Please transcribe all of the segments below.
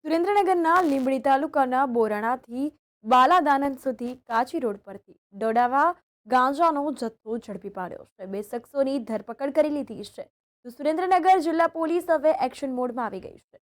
સુરેન્દ્રનગરના લીંબડી તાલુકાના બોરાણાથી બાલાદાનંદ સુધી કાચી રોડ પરથી દોડાવા ગાંજાનો જથ્થો ઝડપી પાડ્યો છે। બે શખ્સોની ધરપકડ કરી લીધી છે। તો સુરેન્દ્રનગર જિલ્લા પોલીસ હવે એક્શન મોડમાં આવી ગઈ છે।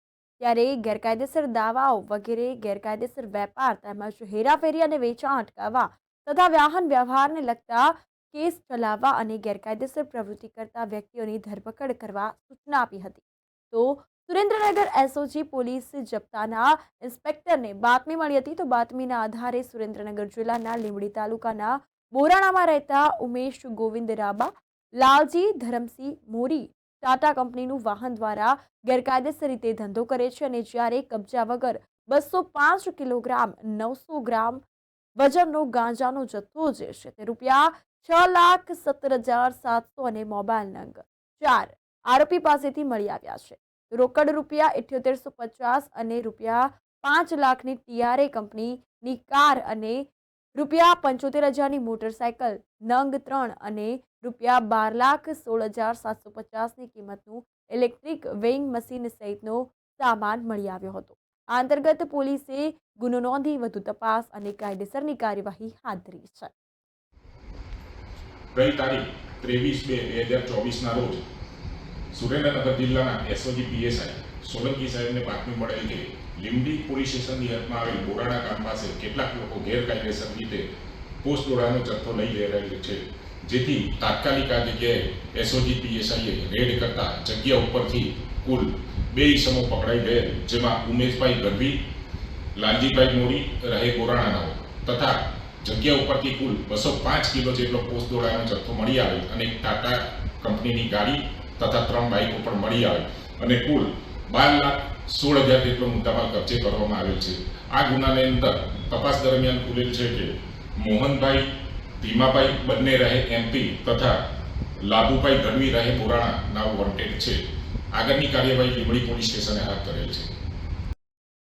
ત્યારે ગેરકાયદેસર દાવાઓ વગેરે ગેરકાયદેસર વેપાર તેમજ હેરાફેરી અને વેચાણ અટકાવવા તથા વાહન વ્યવહારને લગતા કેસ ચલાવવા અને ગેરકાયદેસર પ્રવૃત્તિ કરતા વ્યક્તિઓની ધરપકડ કરવા સૂચના આપી હતી। તો સુરેન્દ્રનગર એસઓજી પોલીસ જપ્તાના ઇન્સ્પેક્ટરને બાતમી મળી હતી। તો બાતમીના આધારે સુરેન્દ્રનગર જિલ્લાના લીંબડી તાલુકાના બોરાણામાં રહેતા ઉમેશ ગોવિંદ રાબા, લાલજી ધરમસિંહ મોરી ટાટા કંપનીનું વાહન દ્વારા ગેરકાયદેસર રીતે ધંધો કરે છે અને જ્યારે કબજા વગર 205 કિલોગ્રામ 900 ગ્રામ વજનનો ગાંજાનો જથ્થો જે છે તે ₹6,17,700 અને મોબાઈલ નંગ 4 આરોપી પાસેથી મળી આવ્યા છે। રોકડ ₹7850 અને ₹5 લાખની ટીઆરએ કંપનીની કાર અને ₹75,000ની મોટરસાયકલ નંગ 3 અને ₹12,16,750ની કિંમતનું ઇલેક્ટ્રિક વેઇંગ મશીન સહિતનો સામાન મળી આવ્યો હતો। આ અંતર્ગત પોલીસે ગુનો નોંધી વધુ તપાસ અને કાયદેસરની કાર્યવાહી હાથ ધરી છે। ગઈ તારીખ 23/2/2024ના રોજ સુરેન્દ્રનગર જિલ્લાના એસઓજી પીએસઆઈ સોલંકી સાહેબને બાતમી મળેલ કે લીંબડી પોલીસ સ્ટેશનની હદમાં આવેલ બોરાણા ગામ પાસે કેટલાક લોકો ગેરકાયદેસર રીતે પોસ્ટ દોરાનો જથ્થો લઈ જઈ રહેલ છે, જેથી તાત્કાલિક આ જગ્યાએ એસઓજી પીએસઆઈએ રેડ કરતા જગ્યા ઉપરથી કુલ 2 ઈસમો પકડાઈ ગયેલ, જેમાં ઉમેશભાઈ ગઢવી, લાલજીભાઈ મોરી રહે બોરાણાનાઓ તથા જગ્યા ઉપરથી કુલ 205 કિલો જેટલો પોસ્ટ દોરાનો જથ્થો મળી આવેલ અને ટાટા કંપનીની ગાડી તથા 3 બાઇકો પણ મળી આવે અને કુલ 12,16,000 જેટલો મુદ્દામાલ કબજે કરવામાં આવેલ છે। આ ગુનાની અંદર તપાસ દરમિયાન ખુલેલ છે કે મોહનભાઈ ભીમાભાઈ બંને રહે એમપી તથા લાભુભાઈ ગઢવી રહે બોરાણા નાઓ વોન્ટેડ છે। આગળની કાર્યવાહી લીંબડી પોલીસ સ્ટેશને હાથ ધરેલ છે।